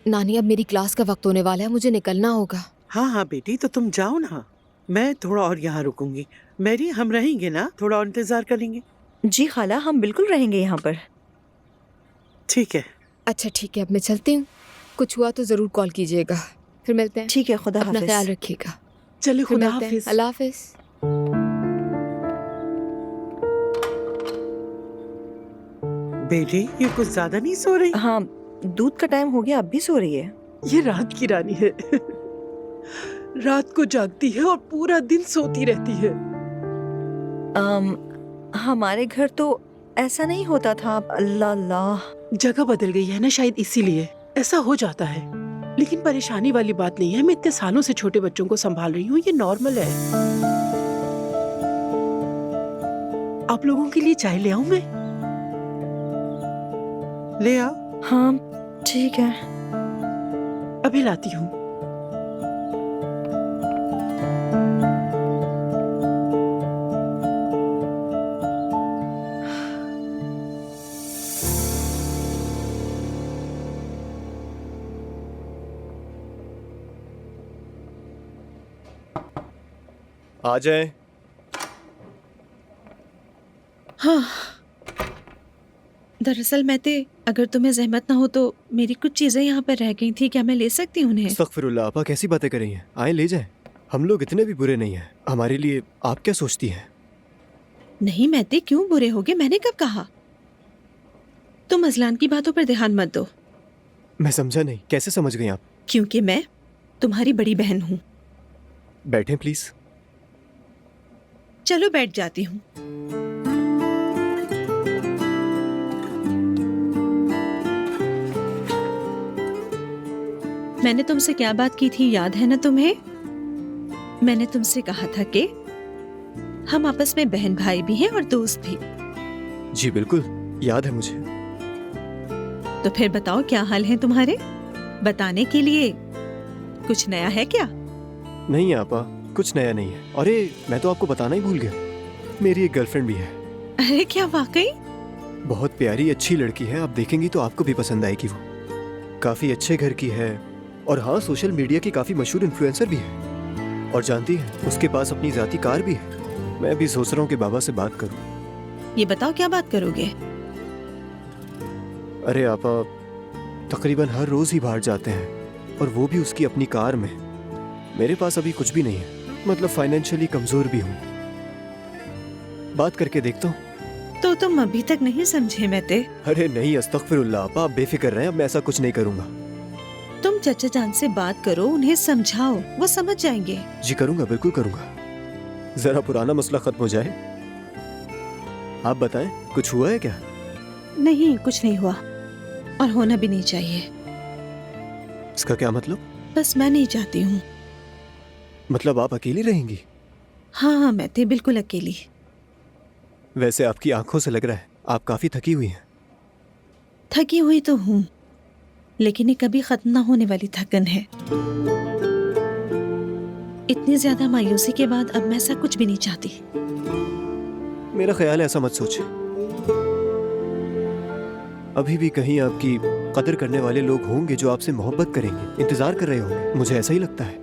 नानी अब मेरी क्लास का वक्त होने वाला है, मुझे निकलना होगा। हाँ हाँ बेटी, तो तुम जाओ ना, मैं थोड़ा और यहाँ रुकूंगी। मैरी, हम रहेंगे ना, थोड़ा और इंतजार करेंगे। जी खाला, हम बिल्कुल रहेंगे यहाँ पर। ठीक है। अच्छा ठीक है, अब मैं चलती हूँ। कुछ हुआ तो जरूर कॉल कीजिएगा। फिर मिलते हैं। ठीक है, खुदा अपना हाफिज। ख्याल रखिएगा। चलिए, फिर खुदा मिलते हैं। हाफिज। अल्लाह हाफिज। बेटी, ये कुछ ज्यादा नहीं सो रही? हाँ, दूध का टाइम हो गया, अब भी सो रही है। ये रात की रानी है। रात को जागती है और पूरा दिन सोती रहती है। हमारे घर तो ऐसा नहीं होता था। अल्लाह अल्लाह। जगह बदल गई है ना, शायद इसीलिए ऐसा हो जाता है। लेकिन परेशानी वाली बात नहीं है, मैं इतने सालों से छोटे बच्चों को संभाल रही हूँ, ये नॉर्मल है। आप लोगों के लिए चाय ले आऊं मैं? ले आओ। हाँ ठीक है। अभी लाती हूँ। आ जाए। हाँ, दरअसल महते, अगर तुम्हें जहमत ना हो तो मेरी कुछ चीजें यहाँ पर रह गई थी, क्या मैं ले सकती हूँ उन्हें? अस्तगफिरुल्लाह, आपा कैसी बातें कर रही हैं? आए ले जाएं। हम लोग इतने भी बुरे नहीं हैं। हमारे लिए आप क्या सोचती हैं? नहीं महते, क्यों बुरे होगे? मैंने कब कहा? तुम अजलान की बातों पर ध्यान मत दो। मैं समझा नहीं, कैसे समझ गई आप? क्योंकि मैं तुम्हारी बड़ी बहन हूँ। बैठें प्लीज। चलो बैठ जाती हूँ। मैंने तुमसे क्या बात की थी, याद है ना तुम्हें? मैंने तुमसे कहा था कि हम आपस में बहन भाई भी हैं और दोस्त भी। जी बिल्कुल, याद है मुझे। तो फिर बताओ, क्या हाल है तुम्हारे? बताने के लिए कुछ नया है क्या? नहीं आपा, कुछ नया नहीं है। अरे मैं तो आपको बताना ही भूल गया, मेरी एक गर्लफ्रेंड भी है। अरे क्या वाकई? बहुत प्यारी अच्छी लड़की है, आप देखेंगी तो आपको भी पसंद आएगी। वो काफी अच्छे घर की है और हाँ, सोशल मीडिया की काफी मशहूर इन्फ्लुएंसर भी है। और जानती है, उसके पास अपनी जाती कार भी है। मैं भी सोच रहा हूँ कि बाबा से बात करूँ। ये बताओ, क्या बात करोगे? अरे आपा, तकरीबन हर रोज ही बाहर जाते हैं और वो भी उसकी अपनी कार में। मेरे पास अभी कुछ भी नहीं है, मतलब फाइनेंशियली कमजोर भी हूँ। बात करके देखता हूँ। तो तुम अभी तक नहीं समझे महते? अरे नहीं, अस्तगफिरुल्लाह आपा, आप बेफिक्र रहें, अब मैं ऐसा कुछ नहीं करूंगा। तुम चचा जान से बात करो, उन्हें समझाओ, वो समझ जाएंगे। जी करूंगा, बिल्कुल करूंगा। जरा पुराना मसला खत्म हो जाए। आप बताएं, कुछ हुआ है क्या? नहीं, कुछ नहीं हुआ और होना भी नहीं चाहिए। इसका क्या मतलब? बस मैं नहीं चाहती हूँ। मतलब आप अकेली रहेंगी? हाँ हाँ महते, बिल्कुल अकेली। वैसे आपकी आंखों से लग रहा है आप काफी थकी हुई हैं। थकी हुई तो हूँ, लेकिन ये कभी खत्म ना होने वाली थकन है। इतनी ज्यादा मायूसी के बाद अब मैं ऐसा कुछ भी नहीं चाहती। मेरा ख्याल है ऐसा मत सोचे। अभी भी कहीं आपकी कदर करने वाले लोग होंगे जो आपसे मोहब्बत करेंगे, इंतजार कर रहे होंगे। मुझे ऐसा ही लगता है।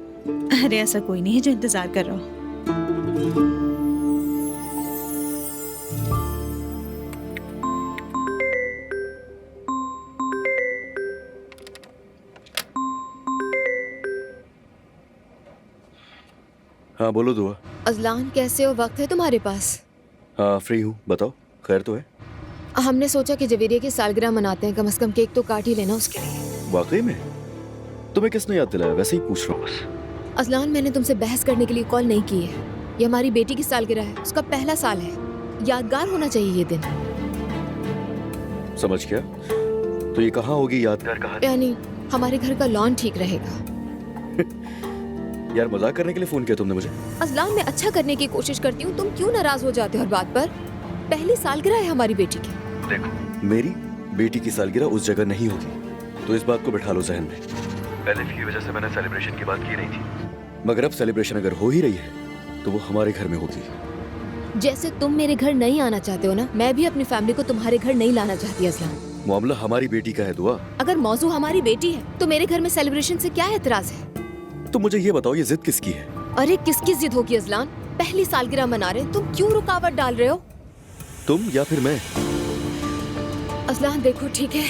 अरे ऐसा कोई नहीं है जो इंतजार कर रहा हो। हाँ बोलो दुआ। अजलान कैसे हो? वक्त है तुम्हारे पास? हाँ फ्री हूँ, बताओ खैर तो है? हमने सोचा कि जवेरिया की सालगिरह मनाते हैं, कम से कम केक तो काट ही लेना उसके लिए। वाकई में? तुम्हें किसने याद दिलाया? वैसे ही पूछ रहा हूँ बस। अजलान, मैंने तुमसे बहस करने के लिए कॉल नहीं की है। ये हमारी बेटी की सालगिरह है, उसका पहला साल है, यादगार होना चाहिए ये दिन। समझ गया। तो ये कहाँ होगी यादगार कहानी? यानी हमारे घर का लॉन ठीक रहेगा। यार मजाक करने के लिए फोन किया तुमने मुझे? अजलान, मैं अच्छा करने की कोशिश करती हूँ, तुम क्यों नाराज हो जाते हो हर बात पर? पहली सालगिरह है हमारी बेटी की। देखो, मेरी बेटी की सालगिरह उस जगह नहीं होगी, तो इस बात को बिठा लो जहन में। पहले की वजह से मैंने सेलिब्रेशन की बात की नहीं थी, मगर अब सेलिब्रेशन अगर हो ही रही है तो वो हमारे घर में होगी। जैसे तुम मेरे घर नहीं आना चाहते हो ना, मैं भी अपनी फैमिली को तुम्हारे घर नहीं लाना चाहती अजलान। मामला हमारी बेटी का है दुआ। अगर मौजू हमारी बेटी है तो मेरे घर में सेलिब्रेशन से क्या एतराज है? तो मुझे ये बताओ, ये जिद किसकी है? अरे किसकी जिद होगी अजलान? पहली सालगिरह मना रहे, तुम क्यों रुकावट डाल रहे हो? तुम या फिर मैं? अजलान देखो ठीक है,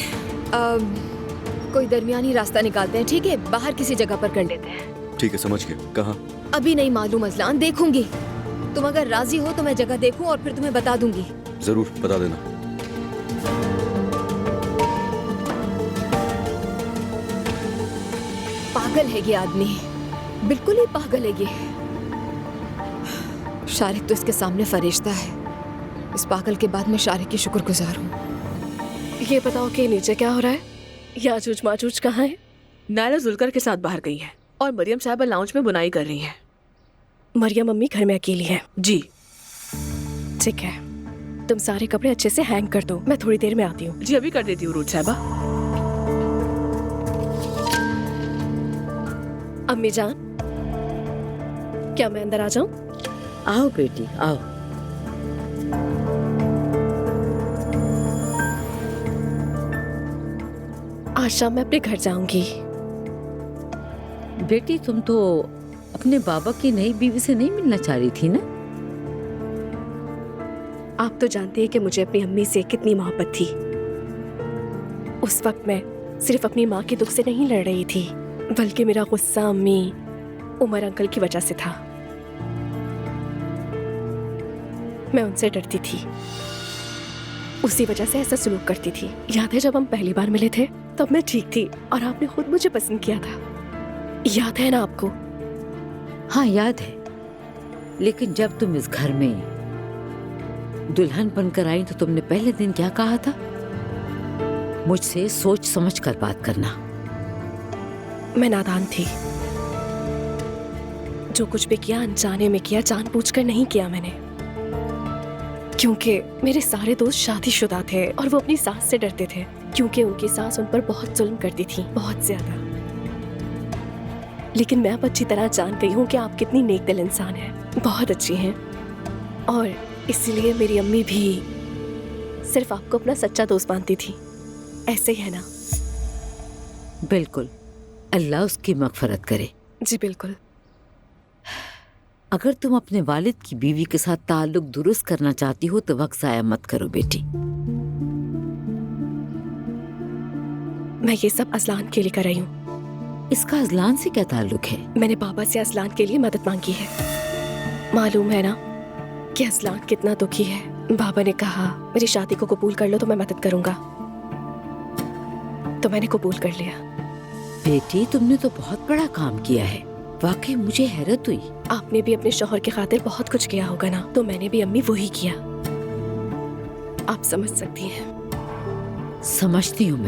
कोई दरमियानी रास्ता निकालते हैं, ठीक है? बाहर किसी जगह पर कर लेते हैं। ठीक है, समझ गया। कहाँ? अभी नहीं मालूम अजलान, देखूंगी। तुम अगर राजी हो तो मैं जगह देखूं और फिर तुम्हें बता दूंगी। जरूर बता देना। पागल है ये आदमी, बिल्कुल ही पागल है ये। शारिक तो इसके सामने फरिश्ता है। इस पागल के बाद मैं शारिक की शुक्रगुजार हूँ। ये बताओ कि नीचे क्या हो रहा है? याजूज माजूज कहाँ है? नायला जुलकर के साथ बाहर गई है और मरियम साहबा लाउंज में बुनाई कर रही हैं। मरियम अम्मी घर में अकेली है। जी ठीक है, तुम सारे कपड़े अच्छे से हैंग कर दो, मैं थोड़ी देर में आती हूँ। जी, अभी कर देती हूँ रूज साहबा। अम्मी जान, क्या मैं अंदर आ जाऊँ? आओ बेटी आओ। आज शाम मैं अपने घर जाऊंगी। बेटी तुम तो अपने बाबा की नई बीवी से नहीं मिलना चाह रही थी ना? आप तो जानती हैं कि मुझे अपनी अम्मी से कितनी मोहब्बत थी। उस वक्त मैं सिर्फ अपनी माँ के दुख से नहीं लड़ रही थी, बल्कि मेरा गुस्सा अम्मी उमर अंकल की वजह से था। मैं उनसे डरती थी, उसी वजह से ऐसा सलूक करती थी। याद है जब हम पहली बार मिले थे तब मैं ठीक थी और आपने खुद मुझे पसंद किया था। याद है ना आपको? हाँ याद है, लेकिन जब तुम इस घर में दुल्हन बनकर आई तो तुमने पहले दिन क्या कहा था? मुझसे सोच समझ कर बात करना। मैं नादान थी, जो कुछ भी किया अनजाने में किया, जानबूझकर नहीं किया मैंने। क्योंकि मेरे सारे दोस्त शादीशुदा थे और वो अपनी सास से डरते थे, क्योंकि उनकी सास उन पर बहुत जुल्म करती थी, बहुत ज्यादा। लेकिन मैं अब अच्छी तरह जान गई हूँ कि आप कितनी नेक दिल इंसान हैं, बहुत अच्छी हैं। और इसीलिए मेरी अम्मी भी सिर्फ आपको अपना सच्चा दोस्त मानती थी। ऐसे ही है ना? बिल्कुल, अल्लाह उसकी मगफरत करे। जी बिल्कुल। अगर तुम अपने वालिद की बीवी के साथ ताल्लुक दुरुस्त करना चाहती हो तो वक्त ज़ाया मत करो बेटी। मैं ये सब अजलान के लिए कर रही हूँ। इसका अजलान से क्या ताल्लुक है? मैंने बाबा से अजलान के लिए मदद मांगी है। मालूम है ना कि अजलान कितना दुखी है। बाबा ने कहा मेरी शादी को कबूल कर लो तो मैं मदद करूंगा, तो मैंने कबूल कर लिया। बेटी तुमने तो बहुत बड़ा काम किया है, वाकई मुझे हैरत हुई। आपने भी अपने शौहर की खातिर बहुत कुछ किया होगा ना, तो मैंने भी अम्मी वही किया। आप समझ सकती हैं। समझती हूँ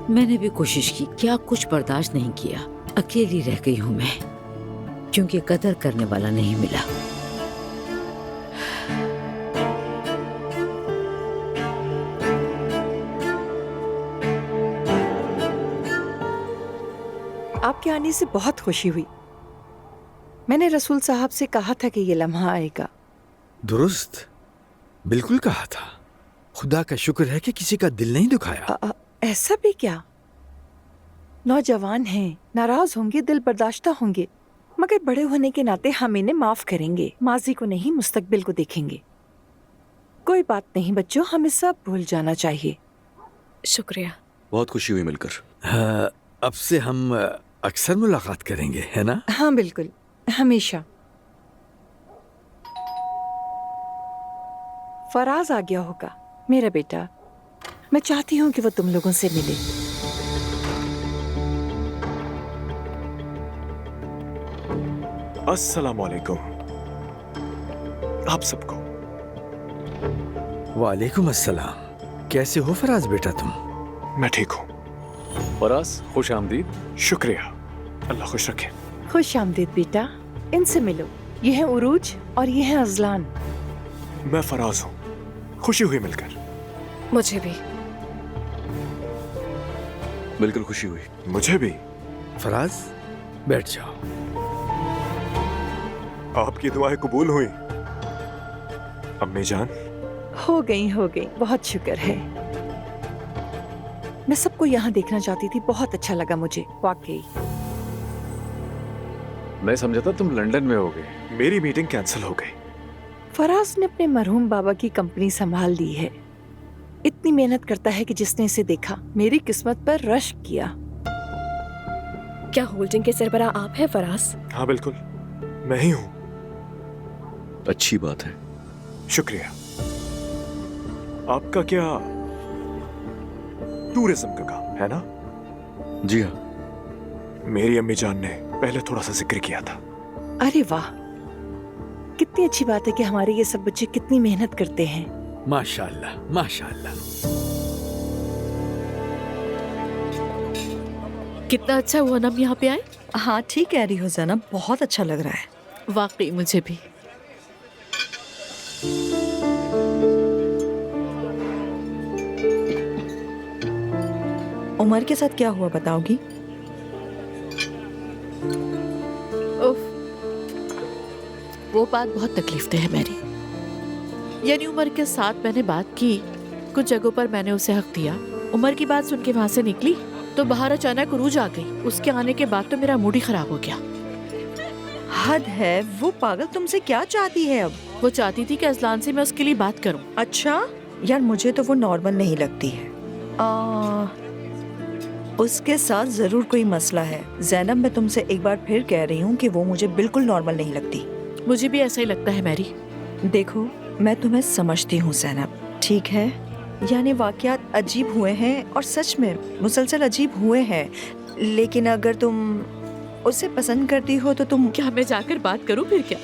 मैंने भी कोशिश की, क्या कुछ बर्दाश्त नहीं किया। अकेली रह गई हूँ मैं, क्योंकि कदर करने वाला नहीं मिला। आपके आने से बहुत खुशी हुई। मैंने रसूल साहब से कहा था कि ये लम्हा आएगा। दुरुस्त, बिल्कुल कहा था। खुदा का शुक्र है कि किसी का दिल नहीं दुखाया। ऐसा भी क्या? नौजवान हैं, नाराज होंगे, दिल बर्दाश्ता होंगे, मगर बड़े होने के नाते हम इन्हें माफ करेंगे। माजी को नहीं, मुस्तकबिल को देखेंगे। कोई बात नहीं बच्चों, हमें सब भूल जाना चाहिए। शुक्रिया। बहुत खुशी हुई मिलकर। अब से हम अक्सर मुलाकात करेंगे, है ना? हाँ बिल्कुल, हमेशा। फराज आ गया होगा, मेरा बेटा। मैं चाहती हूँ कि वो तुम लोगों से मिले। अस्सलाम वालेकुम आप सबको। वालेकुम अस्सलाम। कैसे हो फराज बेटा तुम? मैं ठीक हूँ। फराज, खुश आमदीद। शुक्रिया, अल्लाह खुश रखे। खुश आमदीद बेटा, इनसे मिलो। ये है उरूज और ये है अजलान। मैं फराज हूँ, खुशी हुई मिलकर। मुझे भी। मिलकर खुशी हुई। मुझे भी। फराज बैठ जाओ। आपकी दुआएं कबूल हुई अम्मी जान। हो गई, बहुत शुक्र है। मैं सबको यहाँ देखना चाहती थी, बहुत अच्छा लगा मुझे वाकई। मैं समझा था तुम लंदन में होगे। मेरी मीटिंग कैंसिल हो गई। फराज ने अपने मरहूम बाबा की कंपनी संभाल ली है। इतनी मेहनत करता है कि जिसने इसे देखा मेरी किस्मत पर रश्क किया। क्या होल्डिंग के सरबराह आप हैं फराज? हाँ बिल्कुल, मैं ही हूँ। अच्छी बात है। शुक्रिया। आपका क्या टूरिज्म का काम है ना? जी हाँ। मेरी अम्मी जान ने पहले थोड़ा सा जिक्र किया था। अरे वाह, कितनी अच्छी बात है कि हमारे ये सब बच्चे कितनी मेहनत करते हैं। माशाल्लाह माशाल्लाह। कितना अच्छा हुआ ना हम यहाँ पे आए। हाँ ठीक कह रही हो ज़ैनब, बहुत अच्छा लग रहा है। वाकई मुझे भी। उमर के साथ क्या हुआ बताओगी? उफ, वो बात बहुत तकलीफ दे है मेरी। यानी उमर के साथ मैंने बात की, कुछ जगहों पर मैंने उसे हक दिया। उमर की बात सुन के वहाँ से निकली तो बाहर अचानक उरूज आ गई। उसके आने के बाद तो मेरा मूड ही खराब हो गया। हद है, वो पागल तुमसे क्या चाहती है अब? वो चाहती थी कि अजलान से मैं उसके लिए बात करूं। अच्छा यार, मुझे तो वो नॉर्मल नहीं लगती है। उसके साथ जरूर कोई मसला है। ज़ैनब, मैं तुमसे एक बार फिर कह रही हूँ कि वो मुझे बिल्कुल नॉर्मल नहीं लगती। मुझे भी ऐसा ही लगता है मैरी। देखो, मैं तुम्हें समझती हूँ ज़ैनब, ठीक है? यानी वाकयात अजीब हुए हैं और सच में मुसलसल अजीब हुए हैं, लेकिन अगर तुम उसे पसंद करती हो तो तुम... क्या मैं जाकर बात करूं फिर क्या?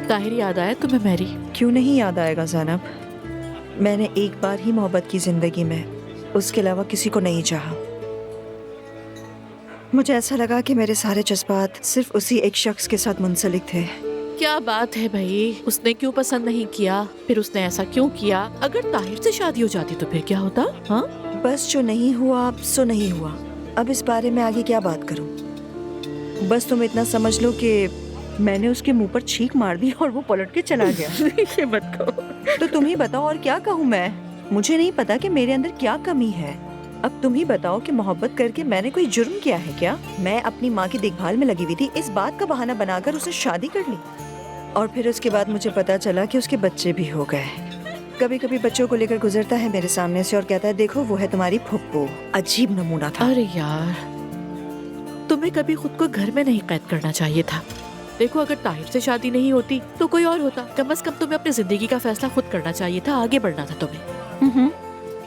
ताहिर याद आया तुम्हें मैरी? क्यों नहीं याद आएगा ज़ैनब। मैंने एक बार ही मोहब्बत की जिंदगी में, उसके अलावा किसी को नहीं चाहा। मुझे ऐसा लगा कि मेरे सारे जज्बात सिर्फ उसी एक शख्स के साथ मुंसलिक थे। क्या बात है भाई, उसने क्यों पसंद नहीं किया? फिर उसने ऐसा क्यों किया? अगर ताहिर से शादी हो जाती तो फिर क्या होता? हाँ, बस जो नहीं हुआ सो नहीं हुआ। अब इस बारे में आगे क्या बात करूं? बस तुम इतना समझ लो कि मैंने उसके मुंह पर छींक मार दी और वो पलट के चला गया। ये मत कहो। तो तुम ही बताओ, और क्या कहूँ मैं? मुझे नहीं पता कि मेरे अंदर क्या कमी है। अब तुम ही बताओ कि मोहब्बत करके मैंने कोई जुर्म किया है क्या? मैं अपनी माँ की देखभाल में लगी हुई थी, इस बात का बहाना बनाकर उसने शादी कर ली, और फिर उसके बाद मुझे पता चला कि उसके बच्चे भी हो गए। कभी कभी बच्चों को लेकर गुजरता है मेरे सामने से और कहता है, देखो वो है तुम्हारी फुप्पो। अजीब नमूना था। अरे यार, तुम्हें कभी खुद को घर में नहीं कैद करना चाहिए था। देखो, अगर ताहिर से शादी नहीं होती तो कोई और होता। कम से कम तुम्हें अपनी जिंदगी का फैसला खुद करना चाहिए था, आगे बढ़ना था तुम्हें।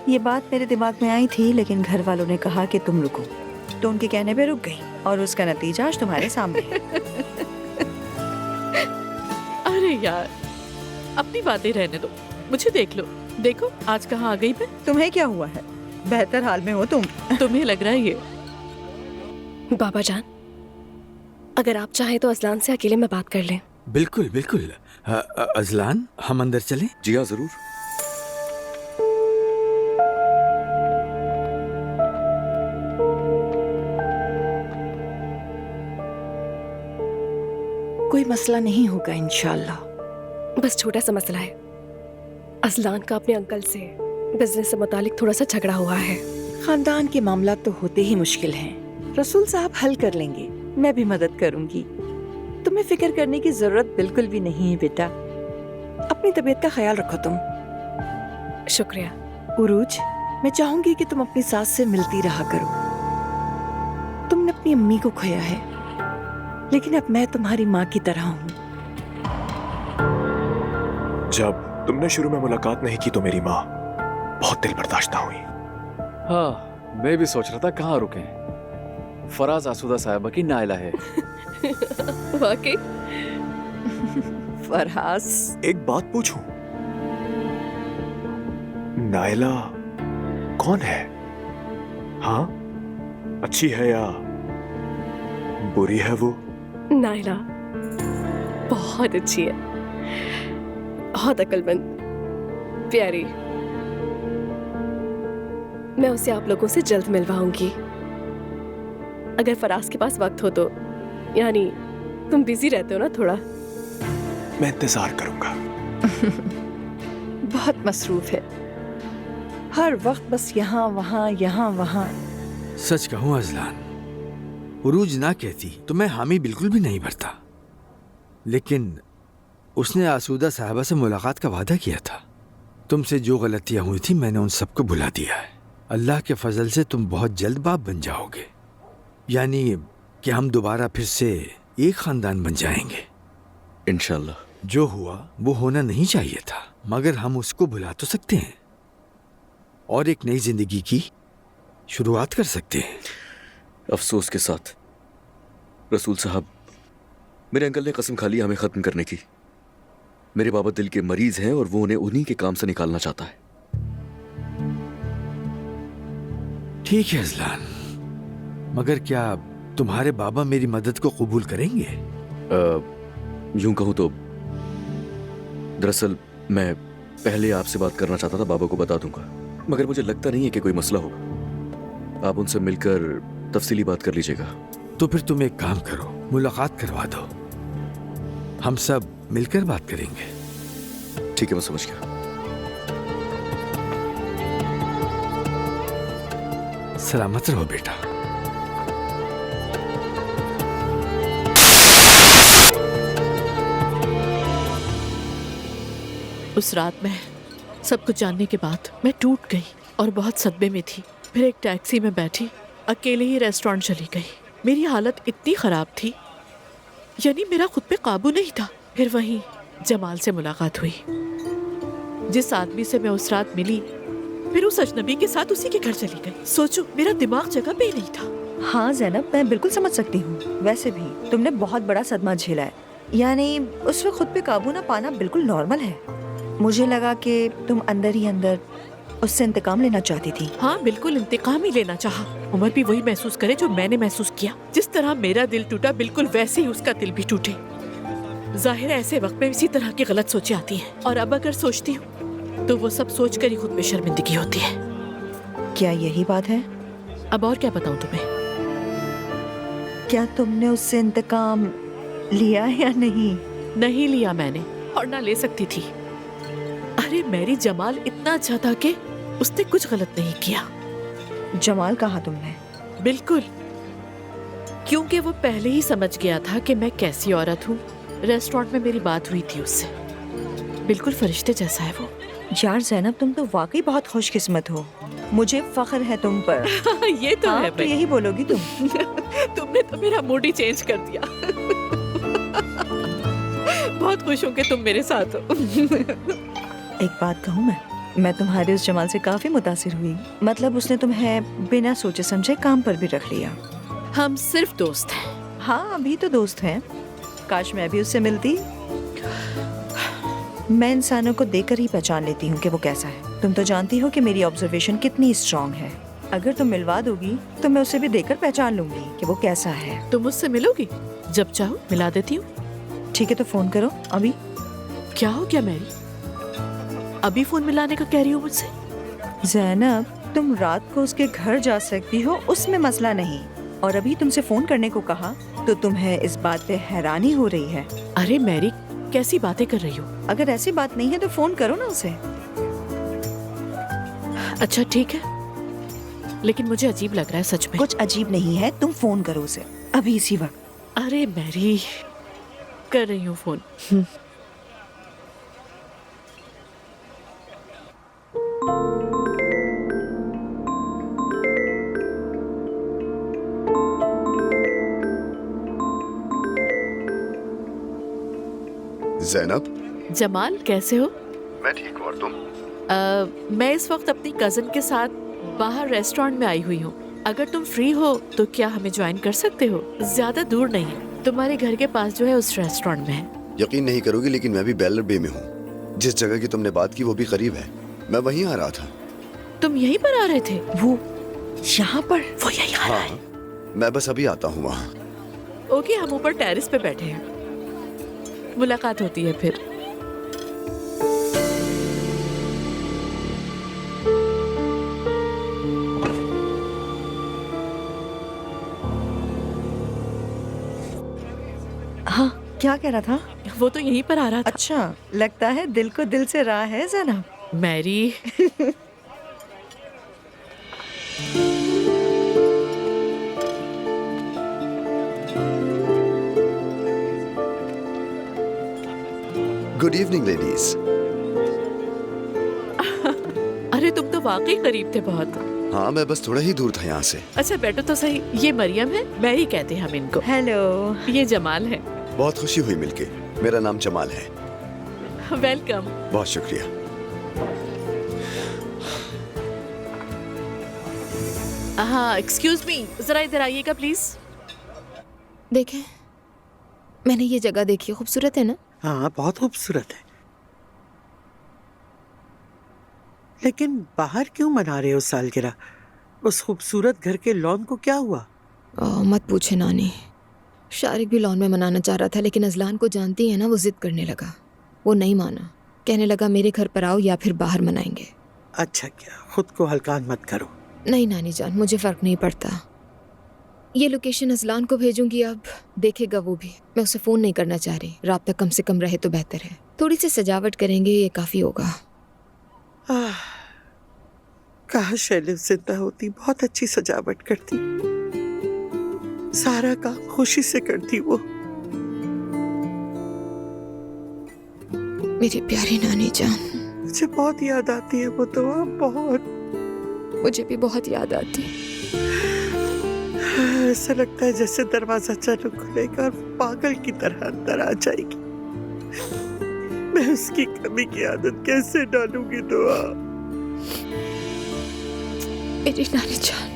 ये बात मेरे दिमाग में आई थी, लेकिन घर वालों ने कहा कि तुम रुको, तो उनके कहने पे रुक गई, और उसका नतीजा आज तुम्हारे सामने है। अरे यार, अपनी बातें रहने दो, मुझे देख लो। देखो आज कहाँ आ गई मैं। तुम्हें क्या हुआ है? बेहतर हाल में हो तुम। तुम्हें लग रहा है ये? बाबा जान, अगर आप चाहें तो अजलान से अकेले में बात कर लें। बिल्कुल बिल्कुल। अजलान, हम अंदर चलें? जी हाँ, जरूर। कोई मसला नहीं होगा इंशाल्लाह। बस छोटा सा मसला है। अजलान का अपने अंकल से बिजनेस से मुतालिक थोड़ा सा झगड़ा हुआ है। खानदान के मामला तो होते ही मुश्किल हैं। रसूल साहब हल कर लेंगे, मैं भी मदद करूंगी। तुम्हें फिक्र करने की जरूरत बिल्कुल भी नहीं है बेटा। अपनी तबीयत का ख्याल रखो तुम। शुक्रिया। उरूज, मैं चाहूंगी कि तुम अपनी सास से मिलती रहा करो। तुमने अपनी अम्मी को खोया है, लेकिन अब मैं तुम्हारी माँ की तरह हूँ। जब तुमने शुरू में मुलाकात नहीं की तो मेरी माँ बहुत दिल बर्दाश्त ना हुई। हाँ, मैं भी सोच रहा था कहाँ रुकें। फराज आसूदा साहिबा की नायला है। वाकई? फरहास, एक बात पूछूं, नायला कौन है? हाँ, अच्छी है या बुरी है वो? नायला बहुत अच्छी है, बहुत अक्लमंद, प्यारी। मैं उसे आप लोगों से जल्द मिलवाऊंगी। अगर फराज के पास वक्त हो तो, यानी तुम बिजी रहते हो ना थोड़ा। मैं इंतजार करूंगा। बहुत मसरूफ है, हर वक्त बस यहाँ वहाँ। सच कहूं अजलान, उरूज ना कहती तो मैं हामी बिल्कुल भी नहीं भरता, लेकिन उसने आसूदा साहबा से मुलाकात का वादा किया था। तुमसे जो गलतियां हुई थी मैंने उन सबको भुला दिया है। अल्लाह के फजल से तुम बहुत जल्द बाप बन जाओगे, यानी कि हम दोबारा फिर से एक खानदान बन जाएंगे इंशाल्लाह। जो हुआ वो होना नहीं चाहिए था, मगर हम उसको भुला तो सकते हैं और एक नई जिंदगी की शुरुआत कर सकते हैं। अफसोस के साथ रसूल साहब, मेरे अंकल ने कसम खा ली हमें खत्म करने की। मेरे बाबा दिल के मरीज हैं और वो उन्हें उन्हीं के काम से निकालना चाहता है। ठीक है अजलान, मगर क्या तुम्हारे बाबा मेरी मदद को कबूल करेंगे? यूं कहूं तो दरअसल मैं पहले आपसे बात करना चाहता था, बाबा को बता दूंगा, मगर मुझे लगता नहीं है कि कोई मसला होगा। आप उनसे मिलकर तफसीली बात कर लीजिएगा। तो फिर तुम एक काम करो, मुलाकात करवा दो, हम सब मिलकर बात करेंगे। ठीक है, मैं समझ गया। सलामत रहो बेटा। उस रात में सब कुछ जानने के बाद मैं टूट गई और बहुत सदमे में थी। फिर एक टैक्सी में बैठी, अकेले ही रेस्टोरेंट चली गई। मेरी हालत इतनी खराब थी, यानी मेरा खुद पे काबू नहीं था। फिर वहीं जमाल से मुलाकात हुई। जिस आदमी से मैं उस रात मिली, फिर उस अजनबी के साथ उसी के घर चली गई। सोचो, मेरा दिमाग जगह पे ही नहीं था। हाँ ज़ैनब, मैं बिल्कुल समझ सकती हूँ। वैसे भी तुमने बहुत बड़ा सदमा झेला है, यानी उस वक्त खुद पे काबू ना पाना बिल्कुल नॉर्मल है। मुझे लगा कि तुम अंदर ही अंदर उससे इंतकाम लेना चाहती थी। हाँ, बिल्कुल इंतकाम ही लेना चाहा। उमर भी वही महसूस करे जो मैंने महसूस किया। जिस तरह मेरा दिल टूटा, बिल्कुल वैसे ही उसका दिल भी टूटे। जाहिर है ऐसे वक्त में इसी तरह की गलत सोचें आती हैं, और अब अगर सोचती हूँ तो वो सब सोच कर ही खुद पे शर्मिंदगी होती है। क्या यही बात है? अब और क्या बताऊँ तुम्हें? क्या तुमने उससे इंतकाम लिया या नहीं? नहीं लिया मैंने, और ना ले सकती थी। अरे मेरी जमाल इतना अच्छा था कि उसने कुछ गलत नहीं किया। जमाल कहा तुमने? बिल्कुल, क्योंकि वो पहले ही समझ गया था कि मैं कैसी औरत हूँ। रेस्टोरेंट में मेरी बात हुई थी उससे, बिल्कुल फरिश्ते जैसा है वो। यार ज़ैनब, तुम तो वाकई बहुत खुशकिस्मत हो। मुझे फख्र है तुम पर। ये तो है। तो यही बोलोगी तुम? तुमने तो मेरा मूड ही चेंज कर दिया। बहुत खुश हूँ कि तुम मेरे साथ हो। एक बात कहूँ, मैं तुम्हारे उस जमाल से काफी मुतासिर हुई। मतलब उसने तुम्हें बिना सोचे समझे काम पर भी रख लिया। हम सिर्फ दोस्त हैं। हाँ, अभी तो दोस्त हैं। काश मैं भी उससे मिलती। मैं इंसानों को देखकर ही पहचान लेती हूँ कि वो कैसा है। तुम तो जानती हो कि मेरी ऑब्जर्वेशन कितनी स्ट्रांग है। अगर तुम मिलवा दोगी तो मैं उसे भी देखकर पहचान लूंगी कि वो कैसा है। तुम मुझसे मिलोगी? जब चाहो मिला देती हूँ। ठीक है, तो फोन करो अभी। क्या हो गया मैरी? अभी फोन मिलाने का कह रही हो मुझसे? ज़ैनब, तुम रात को उसके घर जा सकती हो, उसमें मसला नहीं। और अभी तुमसे फोन करने को कहा तो तुम्हें इस बात पे हैरानी हो रही है। अरे मैरी, कैसी बातें कर रही हो? अगर ऐसी बात नहीं है तो फोन करो ना उसे। अच्छा ठीक है, लेकिन मुझे अजीब लग रहा है सच में। कुछ अजीब नहीं है, तुम फोन करो उसे अभी इसी वक्त। अरे मैरी, कर रही हूँ फोन। ज़ैनब। जमाल, कैसे हो? मैं ठीक हूँ, और तुम? मैं इस वक्त अपनी कजन के साथ बाहर रेस्टोरेंट में आई हुई हूँ। अगर तुम फ्री हो तो क्या हमें ज्वाइन कर सकते हो? ज्यादा दूर नहीं है, तुम्हारे घर के पास जो है उस रेस्टोरेंट में है। यकीन नहीं करोगी, लेकिन मैं भी बेलर बे में हूँ। जिस जगह की तुमने बात की वो भी करीब है। मैं वहीं आ रहा था। तुम यहीं पर आ रहे थे? वो यहाँ पर? वो यहीं आ रहा है? मैं बस अभी आता हूँ वहाँ। ओके, हम ऊपर टेरेस पे बैठे हैं, मुलाकात होती है फिर। हाँ, क्या कह रहा था? वो तो यहीं पर आ रहा था। अच्छा, लगता है दिल को दिल से राह है ज़ैनब। मैरी गुड इवनिंग लेडीज। अरे तुम तो वाकई करीब थे बहुत। हाँ, मैं बस थोड़ा ही दूर था यहाँ से। अच्छा बैठो तो सही। ये मरियम है, मैरी कहते हैं हम इनको। हेलो। ये जमाल है। बहुत खुशी हुई मिलके। मेरा नाम जमाल है। वेलकम। बहुत शुक्रिया। हाँ, एक्सक्यूज मी, जरा इधर आइएगा प्लीज। देखें, मैंने ये जगह देखी, खूबसूरत है ना? हाँ, बहुत खूबसूरत है। लेकिन बाहर क्यों मना रहे हो सालगिरह? उस खूबसूरत घर के लॉन को क्या हुआ? मत पूछे नानी। शारिक भी लॉन में मनाना चाह रहा था, लेकिन अजलान को जानती है ना, वो जिद करने लगा। वो नहीं माना, कहने लगा मेरे घर पर आओ या फिर बाहर मनाएंगे। अच्छा किया, खुद को हल्कान मत करो। नहीं नानी जान, मुझे फर्क नहीं पड़ता। ये लोकेशन अजलान को भेजूंगी, अब देखेगा वो भी। मैं उसे फोन नहीं करना चाह रही, राब्ता कम से कम रहे तो बेहतर है। थोड़ी सी सजावट करेंगे, ये काफी होगा। काश शैलिफ जिंदा होती, बहुत अच्छी सजावट करती, सारा काम खुशी से करती वो। मेरी प्यारी नानी जान, मुझे बहुत याद आती है वो तो, बहुत। मुझे भी बहुत याद आती। ऐसा लगता है जैसे दरवाजा अचानक खुलेगा और पागल की तरह अंदर आ जाएगी। मैं उसकी कमी की आदत कैसे डालूंगी दुआ? मेरी नानी जान।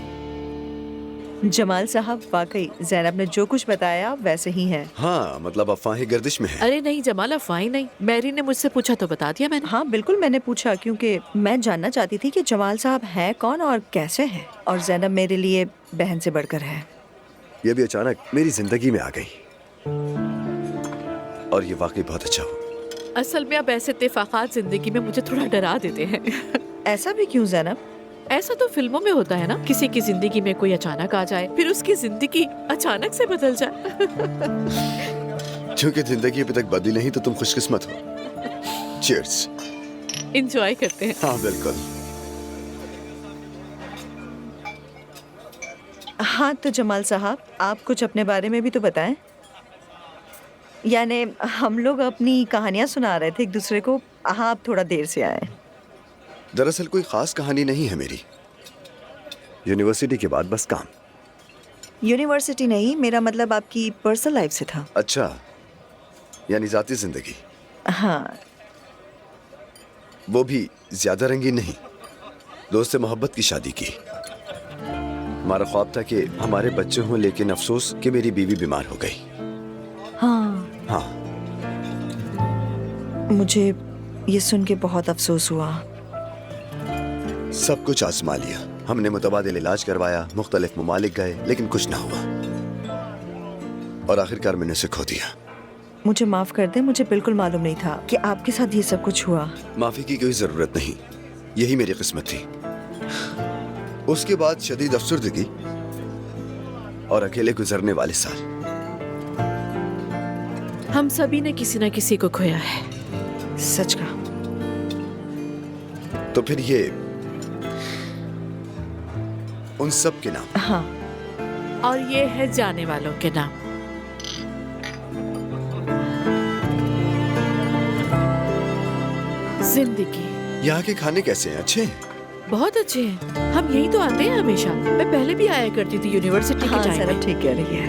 जमाल साहब, वाकई ज़ैनब ने जो कुछ बताया वैसे ही है। हाँ, मतलब अफवाहें गर्दिश में है। अरे नहीं जमाल, अफवाही नहीं। मैरी ने मुझसे पूछा तो बता दिया मैंने। हाँ बिल्कुल, मैंने पूछा क्योंकि मैं जानना चाहती थी कि जमाल साहब हैं कौन और कैसे हैं। और ज़ैनब मेरे लिए बहन से बढ़कर है। ये भी अचानक मेरी जिंदगी में आ गई और ये वाकई बहुत अच्छा हुआ। असल में अब ऐसे इत्तेफाकात जिंदगी में मुझे थोड़ा डरा देते हैं। ऐसा भी क्यों ज़ैनब? ऐसा तो फिल्मों में होता है ना, किसी की जिंदगी में कोई अचानक आ जाए, फिर उसकी जिंदगी अचानक से बदल जाए। क्योंकि जिंदगी अभी तक बदली नहीं तो तुम खुशकिस्मत हो। चीयर्स। एंजॉय करते हैं। हाँ बिल्कुल। हाँ तो जमाल साहब, आप कुछ अपने बारे में भी तो बताएं। यानी हम लोग अपनी कहानियां सुना रहे थे एक दूसरे को। हाँ, आप थोड़ा देर से आए। दरअसल कोई खास कहानी नहीं है मेरी। यूनिवर्सिटी के बाद बस काम। यूनिवर्सिटी नहीं, मेरा मतलब आपकी पर्सनल लाइफ से था। अच्छा, यानी जाती जिंदगी। हाँ। वो भी ज्यादा रंगीन नहीं। दोस्त से मोहब्बत की शादी की। हमारा ख्वाब था कि हमारे बच्चे हों, लेकिन अफसोस कि मेरी बीवी बीमार हो गई। हाँ। हाँ। मुझे ये सुन के बहुत अफसोस हुआ। सब कुछ आजमा लिया हमने, मुतबादिल इलाज करवाया, मुख्तलिफ ममालिक गए, लेकिन कुछ ना हुआ और आखिरकार मैंने उसे खो दिया। मुझे माफ कर दे, मुझे बिल्कुल मालूम नहीं था कि आपके साथ ये सब कुछ हुआ। माफी की कोई जरूरत नहीं, यही मेरी किस्मत थी। उसके बाद शदीद अफसुर्दगी और अकेले गुजरने वाले साल। हम सभी ने किसी न किसी को खोया है। सच का। तो फिर ये उन सब के नाम। हाँ। और ये है जाने वालों के नाम। जिंदगी। यहाँ के खाने कैसे हैं? अच्छे हैं? बहुत अच्छे हैं, हम यही तो आते हैं हमेशा। मैं पहले भी आया करती थी यूनिवर्सिटी के टाइम में। ठीक कह रही है।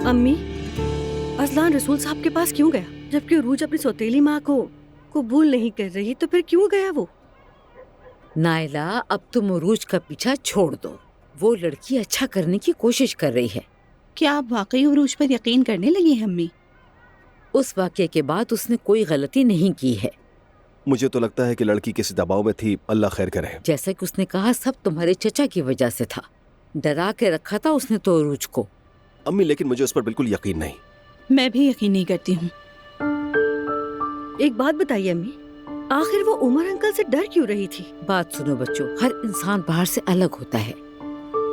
अम्मी, अजलान रसूल साहब के पास क्यों गया? जबकि उरूज अपनी सौतेली माँ को कबूल नहीं कर रही, तो फिर क्यों गया वो? नायला, अब तुम उरूज का पीछा छोड़ दो। वो लड़की अच्छा करने की कोशिश कर रही है। क्या आप वाकई उरूज पर यकीन करने लगी हैं अम्मी? उस वाक़ये के बाद उसने कोई गलती नहीं की है। मुझे तो लगता है कि लड़की किसी दबाव में थी, अल्लाह खैर करे। जैसा कि उसने कहा, सब तुम्हारे चचा की वजह से था। डरा के रखा था उसने तो उरूज को। अम्मी, लेकिन मुझे उस पर बिल्कुल यकीन नहीं। मैं भी यकीन नहीं करती हूँ। एक बात बताइए अम्मी, आखिर वो उमर अंकल से डर क्यों रही थी? बात सुनो बच्चों, हर इंसान बाहर से अलग होता है।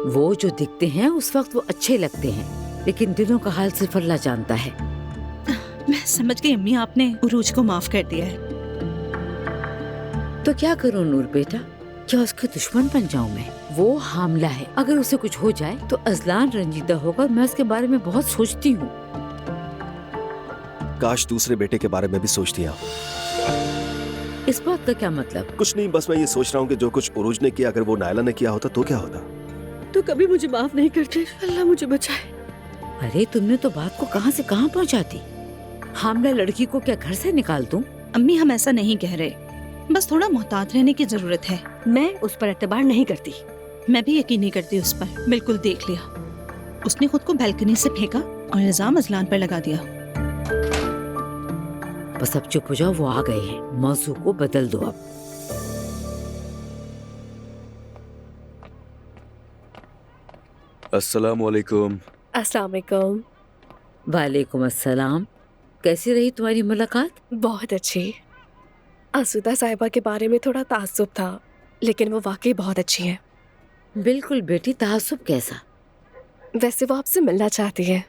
वो जो दिखते हैं उस वक्त वो अच्छे लगते हैं, लेकिन दिलों का हाल सिर्फ अल्लाह जानता है। मैं समझ गई अम्मी, आपने उरूज को माफ कर दिया है। तो क्या करूं नूर बेटा, क्या उसके दुश्मन बन जाऊं मैं? वो हामला है, अगर उसे कुछ हो जाए तो अजलान रंजीदा होगा। मैं उसके बारे में बहुत सोचती हूँ। काश दूसरे बेटे के बारे में भी सोचती आप। इस बात का क्या मतलब? कुछ नहीं, बस मैं ये सोच रहा हूँ कि जो कुछ उरूज ने किया, अगर वो नायला ने किया होता तो क्या होता। तो कभी मुझे माफ नहीं करते, अल्लाह मुझे बचाए। अरे तुमने तो बात को कहां से कहां पहुंचा दी। हामला लड़की को क्या घर से निकाल दूं? अम्मी हम ऐसा नहीं कह रहे, बस थोड़ा मोहतात रहने की जरूरत है। मैं उस पर एतबार नहीं करती। मैं भी यकीन नहीं करती उस पर। बिल्कुल देख लिया, उसने खुद को बैल्कनी से फेंका और इल्जाम अजलान पर लगा दिया। बस अब चुप हो जाओ, वो आ गए हैं। मौजू को बदल दो अब। अस्सलाम वालेकुम। अस्सलाम वालेकुम। वालेकुम अस्सलाम। कैसी रही तुम्हारी मुलाकात? बहुत अच्छी। आसूदा साहिबा के बारे में थोड़ा ताज्जुब था, लेकिन वो वाकई बहुत अच्छी है। बिल्कुल बेटी, ताज्जुब कैसा? वैसे वो आपसे मिलना चाहती है।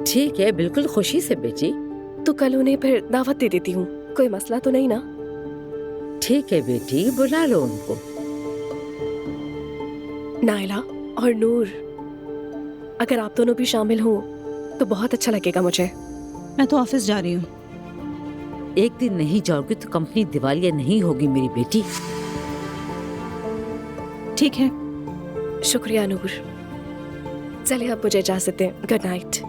ठीक है, बिल्कुल खुशी से बेटी। तो कल उन्हें फिर दावत दे देती हूँ, कोई मसला तो नहीं ना? ठीक है बेटी, बुला लो उनको। नायला और नूर, अगर आप दोनों भी शामिल हो तो बहुत अच्छा लगेगा मुझे। मैं तो ऑफिस जा रही हूँ। एक दिन नहीं जाओगी तो कंपनी दिवालिया नहीं होगी मेरी बेटी। ठीक है। शुक्रिया नूर। चलिए अब मुझे इजाजत दें। Good night.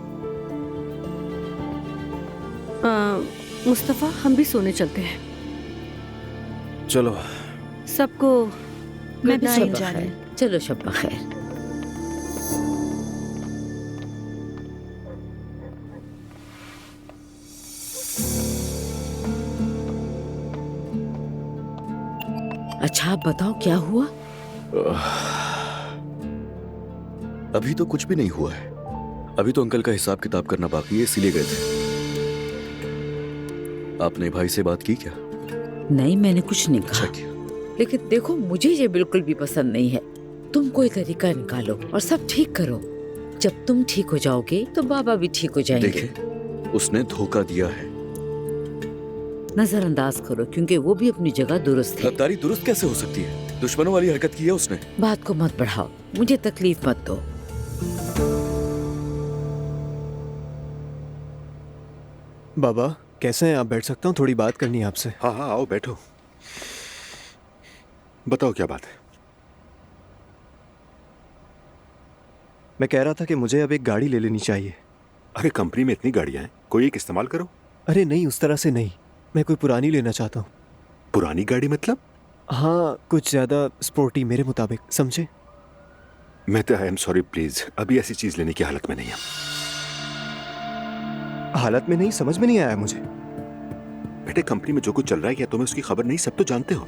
मुस्तफा, हम भी सोने चलते हैं। चलो। सबको मैं भी गुड सोने नाइट। जा रही हूँ। चलो शब्बा खैर। अच्छा आप बताओ क्या हुआ? अभी तो कुछ भी नहीं हुआ है। अभी तो अंकल का हिसाब किताब करना बाकी है, इसीलिए गए थे। आपने भाई से बात की क्या? नहीं, मैंने कुछ नहीं कहा। अच्छा किया। लेकिन देखो, मुझे ये बिल्कुल भी पसंद नहीं है। तुम कोई तरीका निकालो और सब ठीक करो। जब तुम ठीक हो जाओगे तो बाबा भी ठीक हो जाएंगे। देखे, उसने धोखा दिया है। नजरअंदाज करो, क्योंकि वो भी अपनी जगह दुरुस्त है। गद्दारी दुरुस्त कैसे हो सकती है? दुश्मनों वाली हरकत की है उसने। बात को मत बढ़ाओ, मुझे तकलीफ मत दो। बाबा कैसे हैं आप? बैठ सकता हूँ? थोड़ी बात करनी है आपसे। हाँ हाँ, आओ बैठो। बताओ क्या बात है? मैं कह रहा था कि मुझे अब एक गाड़ी ले लेनी चाहिए। अरे कंपनी में इतनी गाड़ियां हैं, कोई एक इस्तेमाल करो। अरे नहीं, उस तरह से नहीं। मैं कोई पुरानी लेना चाहता हूँ। पुरानी गाड़ी मतलब? हाँ, कुछ ज्यादा स्पोर्टी मेरे मुताबिक, समझे? मैं तो आई एम सॉरी, प्लीज अभी ऐसी चीज लेने की हालत में नहीं हूँ। हालत में नहीं? समझ में नहीं आया मुझे। बेटे कंपनी में जो कुछ चल रहा है क्या तुम्हें उसकी खबर नहीं? सब तो जानते हो।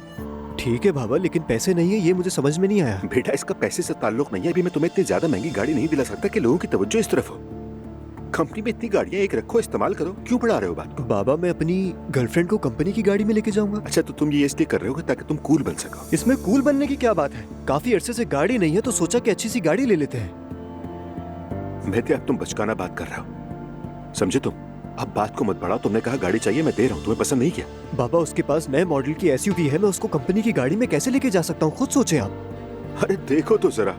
ठीक है बाबा, लेकिन पैसे नहीं है, ये मुझे समझ में नहीं आया। बेटा इसका पैसे से ताल्लुक नहीं है। अभी मैं तुम्हें इतनी ज्यादा महंगी गाड़ी नहीं दिला सकता कि लोगों की तवज्जो इस तरफ हो। कंपनी में इतनी गाड़ियां, एक रखो, इस्तेमाल करो। क्यों बढ़ा रहे हो बात को? बाबा मैं अपनी गर्लफ्रेंड को कंपनी की गाड़ी में लेके जाऊंगा। अच्छा तो तुम ये इसलिए कर रहे हो ताकि तुम कूल बन सको? इसमें कूल बनने की क्या बात है? काफी अरसे से गाड़ी नहीं है तो सोचा कि अच्छी सी गाड़ी ले लेते हैं। मैं अब तुम बचकाना बात कर रहे हो, समझे तुम? अब बात को मत बढ़ाओ। तुमने कहा गाड़ी चाहिए, मैं दे रहा हूँ। तुम्हें पसंद नहीं किया? बाबा उसके पास नए मॉडल की एसयूवी है, मैं उसको कंपनी की गाड़ी में कैसे लेके जा सकता हूँ? खुद सोचे आप। अरे देखो तो जरा,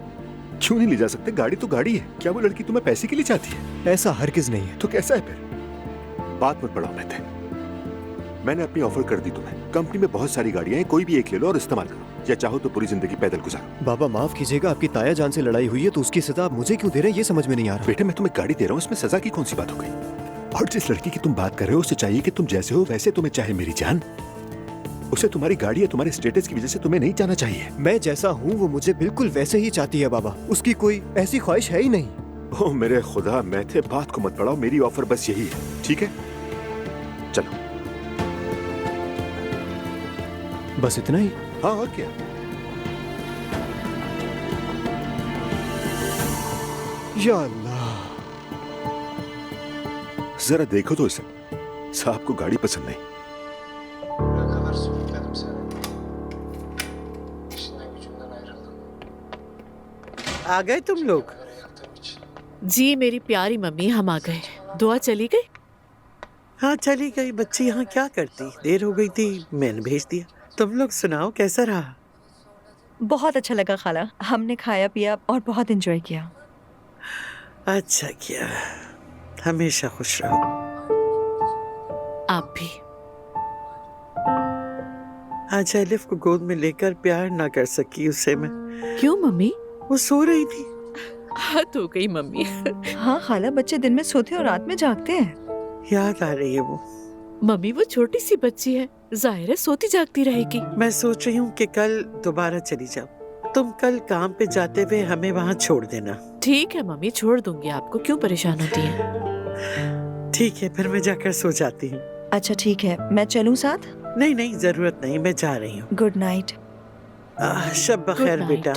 क्यों नहीं ले जा सकते? गाड़ी तो गाड़ी है। क्या वो लड़की तुम्हें पैसे के लिए चाहती है? ऐसा हरगिज नहीं है। तो कैसा है फिर? बात मत बढ़ाओ। मैंने अपनी ऑफर कर दी तुम्हें। कंपनी में बहुत सारी गाड़ियां हैं, कोई भी एक ले लो और इस्तेमाल करो, या चाहो तो पूरी जिंदगी पैदल गुजारो। बाबा माफ कीजिएगा, आपकी ताया जान से लड़ाई हुई है तो उसकी सजा आप मुझे क्यों दे रहे हैं, ये समझ में नहीं आ रहा। बेटे मैं तुम्हें गाड़ी दे रहा हूँ, इसमें सजा की कौन सी बात हो गई? और जिस लड़की की तुम बात कर रहे हो उसे चाहिए कि तुम जैसे हो वैसे तुम्हें चाहे मेरी जान। उसे तुम्हारी गाड़ी या तुम्हारे स्टेटस की वजह से तुम्हें नहीं जाना चाहिए। मैं जैसा हूँ वो मुझे बिल्कुल वैसे ही चाहती है बाबा। उसकी कोई ऐसी ख्वाहिश है ही नहीं। ओह मेरे खुदा, मैं थे, बात को मत बढ़ाओ। मेरी ऑफर बस यही है, ठीक है? चलो बस इतना ही? हाँ और क्या। या अल्लाह, जरा देखो तो इसे, साहब को गाड़ी पसंद नहीं। आ गए तुम लोग? जी मेरी प्यारी मम्मी, हम आ गए। दुआ चली गई? हाँ चली गई। बच्ची यहाँ क्या करती, देर हो गई थी, मैंने भेज दिया। तुम लोग सुनाओ कैसा रहा? बहुत अच्छा लगा खाला, हमने खाया पिया और बहुत एंजॉय किया। अच्छा किया। हमेशा खुश रहो। आप भी। आज एलिफ को गोद में लेकर प्यार ना कर सकी उसे मैं। क्यों मम्मी? वो सो रही थी। हद हो गई मम्मी। हाँ खाला, बच्चे दिन में सोते और रात में जागते हैं। याद आ रही है वो। मम्मी वो छोटी सी बच्ची है, जाहिर है सोती जागती रहेगी। मैं सोच रही हूँ कि कल दोबारा चली जाओ। तुम कल काम पे जाते हुए हमें वहाँ छोड़ देना। ठीक है मम्मी, छोड़ दूंगी आपको, क्यों परेशान होती है? ठीक है, फिर मैं जाकर सो जाती हूँ। अच्छा ठीक है, मैं चलूँ साथ? नहीं नहीं, जरूरत नहीं, मैं जा रही हूँ। Good night. शब बखैर बेटा।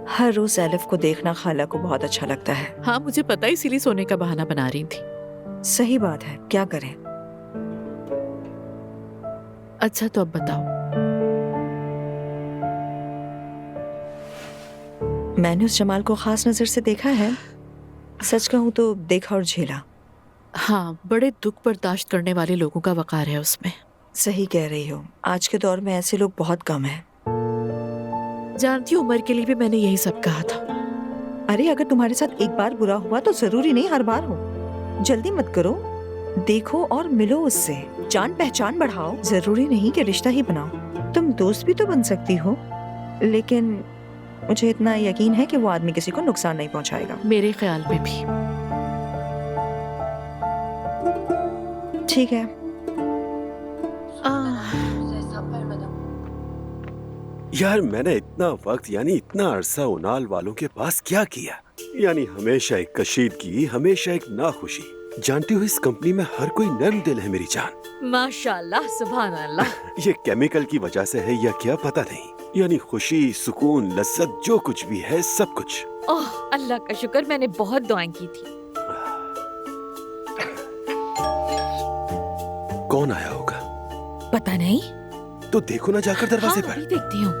हर रोज एलिफ को देखना खाला को बहुत अच्छा लगता है। हाँ मुझे पता, इसीलिए सोने का बहाना बना रही थी। सही बात है, क्या करें। अच्छा तो अब बताओ। मैंने उस जमाल को खास नजर से देखा है। सच कहूँ तो देखा और झेला। हाँ, बड़े दुख बर्दाश्त करने वाले लोगों का वकार है उसमें। सही कह रही हो, आज के दौर में ऐसे लोग बहुत कम हैं। जानती हूँ, उमर के लिए भी मैंने यही सब कहा था। अरे अगर तुम्हारे साथ एक बार बुरा हुआ तो जरूरी नहीं हर बार हो। जल्दी मत करो, देखो और मिलो उससे, जान पहचान बढ़ाओ। जरूरी नहीं कि रिश्ता ही बनाओ, तुम दोस्त भी तो बन सकती हो। लेकिन मुझे इतना यकीन है कि वो आदमी किसी को नुकसान नहीं पहुंचाएगा। मेरे ख्याल में भी। ठीक है। यार मैंने इतना वक्त यानी इतना अरसा उनाल वालों के पास क्या किया, यानी हमेशा एक कशीदगी, हमेशा एक नाखुशी। जानती हो इस कंपनी में हर कोई नर्म दिल है मेरी जान। माशाल्लाह, सुभान अल्लाह। ये केमिकल की वजह से है या क्या पता नहीं, यानी खुशी, सुकून, लज्जत जो कुछ भी है सब कुछ। ओह अल्लाह का शुक्र, मैंने बहुत दुआएं की थी। कौन आया होगा? पता नहीं। तो देखो ना जाकर दरवाजे हाँ, पर। अभी देखती हूँ।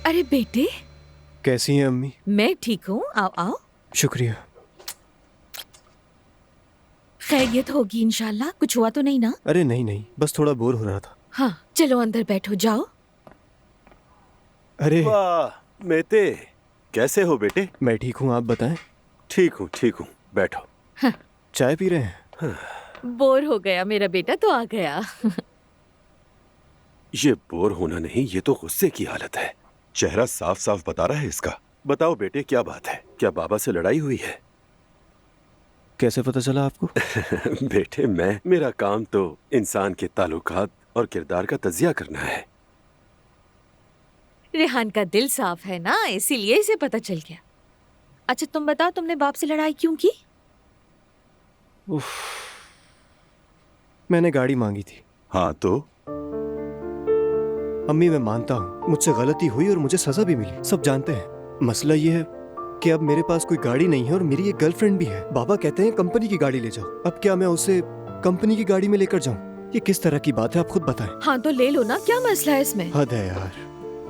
अरे बेटे, कैसी हैं अम्मी? मैं ठीक हूँ, आओ आओ। शुक्रिया। खैरियत होगी इंशाल्लाह, कुछ हुआ तो नहीं ना? अरे नहीं नहीं, बस थोड़ा बोर हो रहा था। हाँ चलो अंदर बैठो, जाओ। अरे वाह मेते, कैसे हो बेटे? मैं ठीक हूँ, आप बताएं। ठीक हूँ, बैठो। हाँ। चाय पी रहे हैं? बोर हो गया मेरा बेटा तो आ गया। ये बोर होना नहीं, ये तो गुस्से की हालत है। चेहरा साफ साफ बता रहा है इसका। बताओ बेटे क्या बात है, क्या बाबा से लड़ाई हुई है? कैसे पता चला आपको? बेटे मेरा काम तो इंसान के ताल्लुकात और किरदार का तजिया करना है। रेहान का दिल साफ है ना, इसीलिए इसे पता चल गया। अच्छा तुम बताओ, तुमने बाप से लड़ाई क्यों की? उफ, मैंने गाड़ी मांगी थी। हाँ तो? अम्मी मैं मानता हूँ मुझसे गलती हुई और मुझे सजा भी मिली, सब जानते हैं। मसला ये है कि अब मेरे पास कोई गाड़ी नहीं है और मेरी एक गर्लफ्रेंड भी है। बाबा कहते हैं कंपनी की गाड़ी ले जाओ। अब क्या मैं उसे कंपनी की गाड़ी में लेकर जाऊं? ये किस तरह की बात है, आप खुद बताएं। हाँ तो ले लो ना, क्या मसला है इसमें? हद है यार।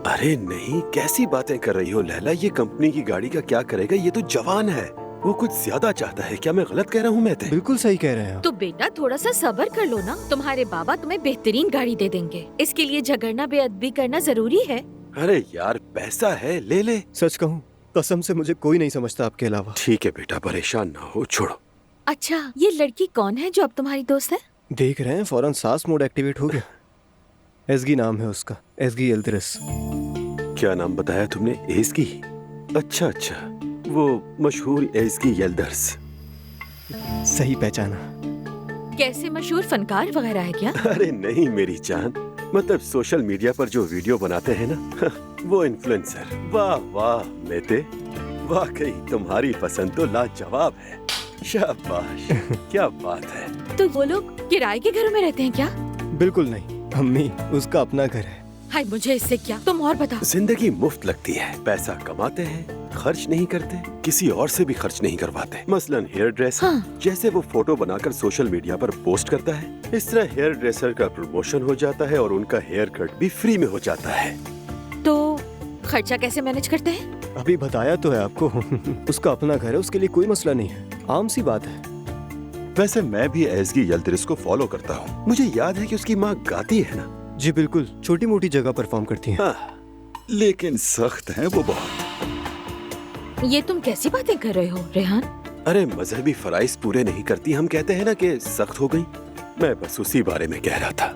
अरे नहीं, कैसी बातें कर रही हो लैला? ये कंपनी की गाड़ी का क्या करेगा? ये तो जवान है, वो कुछ ज्यादा चाहता है। क्या मैं गलत कह रहा हूँ? मैं बिल्कुल सही कह रहे हैं आप। तो बेटा थोड़ा सा सब्र कर लो ना, तुम्हारे बाबा तुम्हें बेहतरीन गाड़ी दे देंगे। इसके लिए झगड़ना, बेअदबी करना जरूरी है? अरे यार पैसा है, ले ले। सच कहूँ कसम से मुझे कोई नहीं समझता आपके अलावा। ठीक है बेटा, परेशान ना हो, छोड़ो। अच्छा ये लड़की कौन है जो अब तुम्हारी दोस्त है? देख रहे हैं फौरन सास मोड एक्टिवेट हो गया। एसगी नाम है उसका, एसगी यल्दिरिस। क्या नाम बताया तुमने? एसगी? अच्छा अच्छा, वो मशहूर एसगी यल्दिरिस। सही पहचाना। कैसे मशहूर फनकार वगैरह है क्या? अरे नहीं मेरी जान, मतलब सोशल मीडिया पर जो वीडियो बनाते हैं ना, वो इन्फ्लुएंसर। वाह वाह मेते, वाकई तुम्हारी पसंद तो लाजवाब है। शाबाश, क्या बात है। तो वो लोग किराए के घरों में रहते हैं क्या? बिल्कुल नहीं अम्मी, उसका अपना घर है। हाय मुझे इससे क्या, तुम और बताओ। जिंदगी मुफ्त लगती है, पैसा कमाते हैं, खर्च नहीं करते, किसी और से भी खर्च नहीं करवाते। मसलन हेयर ड्रेसर, जैसे वो फोटो बनाकर सोशल मीडिया पर पोस्ट करता है, इस तरह हेयर ड्रेसर का प्रमोशन हो जाता है और उनका हेयर कट भी फ्री में हो जाता है। तो खर्चा कैसे मैनेज करते हैं? अभी बताया तो है आपको। उसका अपना घर है, उसके लिए कोई मसला नहीं है, आम सी बात है। वैसे मैं भी एसगी यल्दरिस को फॉलो करता हूँ। मुझे याद है कि उसकी माँ गाती है ना? जी बिल्कुल, छोटी मोटी जगह परफॉर्म करती हैं। लेकिन सख्त हैं वो बहुत। ये तुम कैसी बातें कर रहे हो रेहान? अरे मजहबी फराइज पूरे नहीं करती, हम कहते हैं ना कि सख्त हो गई। मैं बस उसी बारे में कह रहा था।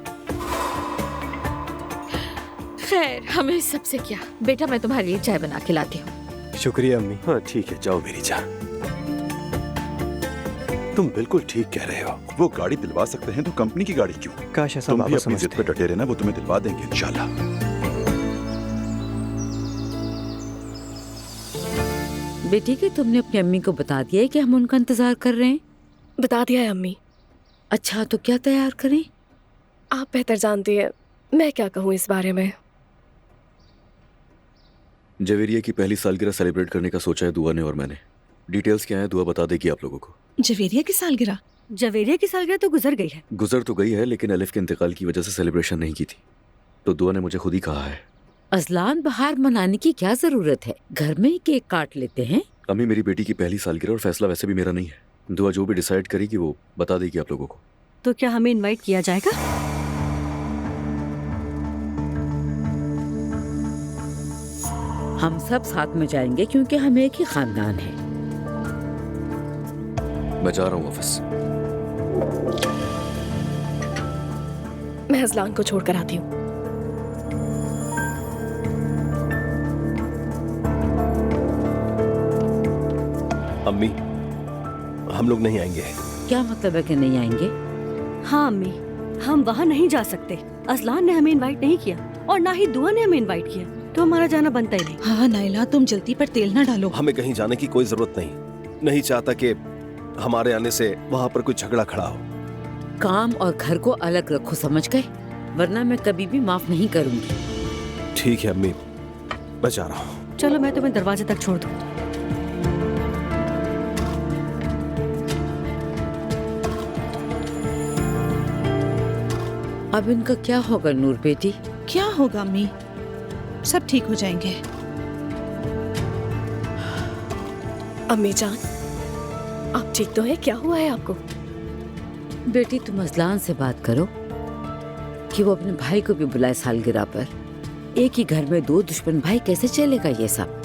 खैर हमें सबसे क्या, बेटा मैं तुम्हारे लिए चाय बना के लाती हूँ। शुक्रिया अम्मी। हाँ ठीक है, जाओ मेरी जान। तुम बिल्कुल ठीक कह रहे हो। वो गाड़ी दिलवा सकते हैं तो कंपनी की गाड़ी क्यों? काश ऐसा तुम बाबा भी अपनी जिद समझते। पे डटे रहना, वो तुम्हें दिलवा देंगे इंशाल्लाह। बेटी कि तुमने अपनी अम्मी को बता दिया है कि हम उनका इंतजार कर रहे हैं? बता दिया है अम्मी। अच्छा तो क्या तैयार करें? आप बेहतर जानती हैं, मैं क्या कहूँ इस बारे में। जवेरिया की पहली सालगिरह सेलिब्रेट करने का सोचा है दुआ ने और मैंने। डिटेल्स क्या है दुआ बता देगी आप लोगों को। जवेरिया की सालगिरह? जवेरिया की सालगिरह तो गुजर गई है। गुजर तो गई है, लेकिन अलिफ के इंतकाल की वजह से सेलिब्रेशन नहीं की थी, तो दुआ ने मुझे खुद ही कहा है। अजलान बाहर मनाने की क्या जरूरत है, घर में ही केक काट लेते हैं। अम्मी मेरी बेटी की पहली सालगिरह और फैसला वैसे भी मेरा नहीं है। दुआ जो भी डिसाइड करेगी वो बता देगी आप लोगों को। तो क्या हमें इनवाइट किया जाएगा? हम सब साथ में जाएंगे क्योंकि हम एक ही खानदान है। मैं जा रहा हूँ ऑफिस। मैं अजलान को छोड़कर आती हूँ। अम्मी हम लोग नहीं आएंगे। क्या मतलब है कि नहीं आएंगे? हाँ अम्मी, हम वहाँ नहीं जा सकते। अजलान ने हमें इनवाइट नहीं किया और ना ही दुआ ने हमें इनवाइट किया, तो हमारा जाना बनता ही नहीं। हाँ नाइला, तुम जल्दी पर तेल ना डालो। हमें कहीं जाने की कोई जरूरत नहीं चाहता कि हमारे आने से वहाँ पर कोई झगड़ा खड़ा हो। काम और घर को अलग रखो, समझ गए? वरना मैं कभी भी माफ नहीं करूंगी। ठीक है अम्मी, मैं जा रहा हूँ। चलो मैं तुम्हें दरवाजे तक छोड़ दूँ। अब इनका क्या होगा नूर बेटी? क्या होगा अम्मी, सब ठीक हो जाएंगे। अम्मी जान, आप ठीक तो हैं? क्या हुआ है आपको? बेटी तुम अजलान से बात करो कि वो अपने भाई को भी बुलाए सालगिरह पर। एक ही घर में दो दुश्मन भाई, कैसे चलेगा ये सब?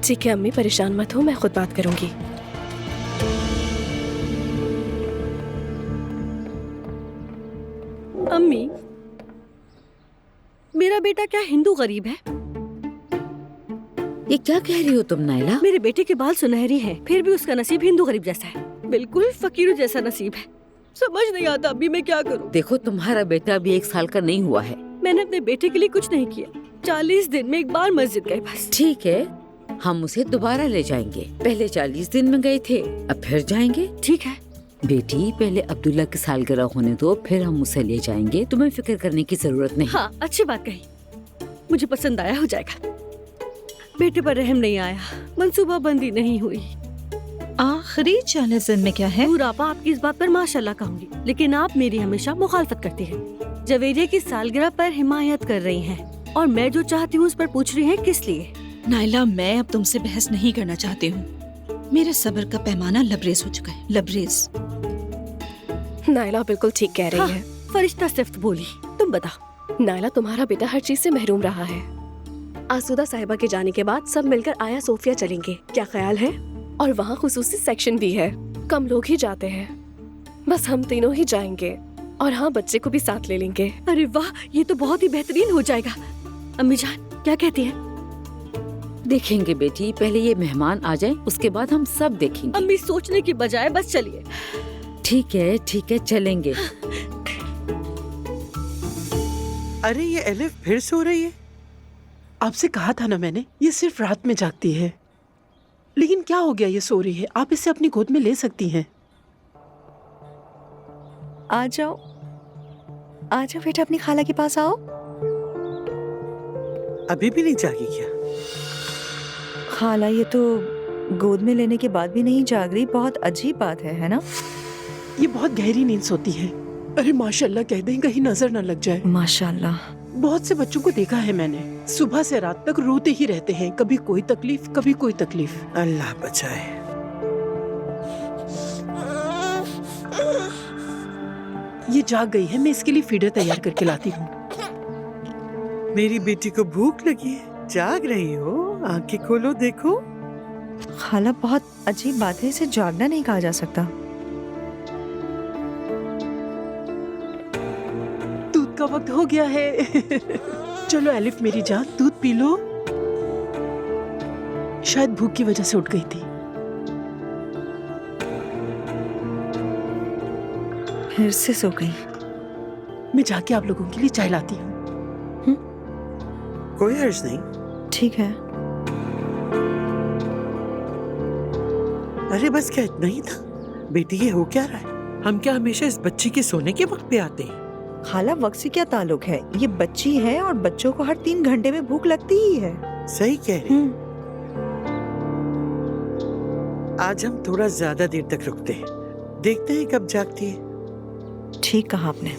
ठीक है अम्मी, परेशान मत हो, मैं खुद बात करूंगी। अम्मी, मेरा बेटा क्या हिंदू गरीब है? ये क्या कह रही हो तुम नाइला? मेरे बेटे के बाल सुनहरी हैं, फिर भी उसका नसीब हिंदू गरीब जैसा है। बिल्कुल फकीर जैसा नसीब है। समझ नहीं आता अभी मैं क्या करूं। देखो तुम्हारा बेटा अभी 1 साल का नहीं हुआ है। मैंने अपने बेटे के लिए कुछ नहीं किया। 40 दिन में एक बार मस्जिद गए बस। ठीक है, हम उसे दोबारा ले जाएंगे। पहले 40 दिन में गए थे, अब फिर जाएंगे। ठीक है बेटी, पहले अब्दुल्ला की सालगिरह होने दो, फिर हम उसे ले जाएंगे। तुम्हें फिक्र करने की जरूरत नहीं। हाँ अच्छी बात कही, मुझे पसंद आया, हो जाएगा। बेटे पर रहम नहीं आया, मंसूबा बंदी नहीं हुई। आखिरी 40 दिन में क्या है? आपा आपकी इस बात पर माशाल्लाह कहूंगी, लेकिन आप मेरी हमेशा मुखालफत करती हैं। जवेरिया की सालगिरह पर हिमायत कर रही हैं और मैं जो चाहती हूँ उस पर पूछ रही हैं किस लिए? नाइला, मैं अब तुमसे बहस नहीं करना चाहती हूँ। मेरे सब्र का पैमाना लबरेज हो चुका है, लबरेज। नाइला बिल्कुल ठीक कह रही है। फरिश्ता सिफ्त बोली, तुम बता। नाइला, तुम्हारा बेटा हर चीज से महरूम रहा है। आसूदा साहिबा के जाने के बाद सब मिलकर आया सोफिया चलेंगे, क्या ख्याल है? और वहाँ खुसूसी सेक्शन भी है, कम लोग ही जाते हैं। बस हम तीनों ही जाएंगे और हाँ, बच्चे को भी साथ ले लेंगे। अरे वाह, ये तो बहुत ही बेहतरीन हो जाएगा। अम्मी जान क्या कहती है? देखेंगे बेटी, पहले ये मेहमान आ जाएं, उसके बाद हम सब देखेंगे। अम्मी सोचने की बजाय बस चलिए। ठीक है चलेंगे। अरे ये एलिफ फिर सो रही है। आपसे कहा था ना मैंने, ये सिर्फ रात में जागती है। लेकिन क्या हो गया, ये सो रही है, आप इसे अपनी गोद में ले सकती हैं। आ जाओ बेटा, अपनी खाला के पास आओ। अभी भी नहीं जागी क्या? खाला ये तो गोद में लेने के बाद भी नहीं जाग रही, बहुत अजीब बात है ना? ये बहुत गहरी नींद सोती है। अरे माशाल्लाह कह दें, कहीं नजर न लग जाए। माशाल्लाह। बहुत से बच्चों को देखा है मैंने, सुबह से रात तक रोते ही रहते हैं, कभी कोई तकलीफ कभी कोई तकलीफ। अल्लाह बचाए। ये जाग गई है, मैं इसके लिए फीडर तैयार करके लाती हूँ। मेरी बेटी को भूख लगी है, जाग रही हो? आंखें खोलो, देखो। खाला बहुत अजीब बात है, इसे जागना नहीं कहा जा सकता। दूध का वक्त हो गया है। चलो एलिफ मेरी जान, दूध पी लो। शायद भूख की वजह से उठ गई थी। फिर से सो गई। मैं जाके आप लोगों के लिए चाय लाती हूँ। कोई हर्ज नहीं। ठीक है। अरे बस क्या इतना ही था? बेटी ये हो क्या रहा है? हम क्या हमेशा इस बच्ची के सोने के वक्त पे आते हैं? खाला वक्त से क्या ताल्लुक है? ये बच्ची है और बच्चों को हर 3 घंटे में भूख लगती ही है। सही कह रही। आज हम थोड़ा ज्यादा देर तक रुकते हैं, देखते हैं कब जागती है। ठीक कहा आपने।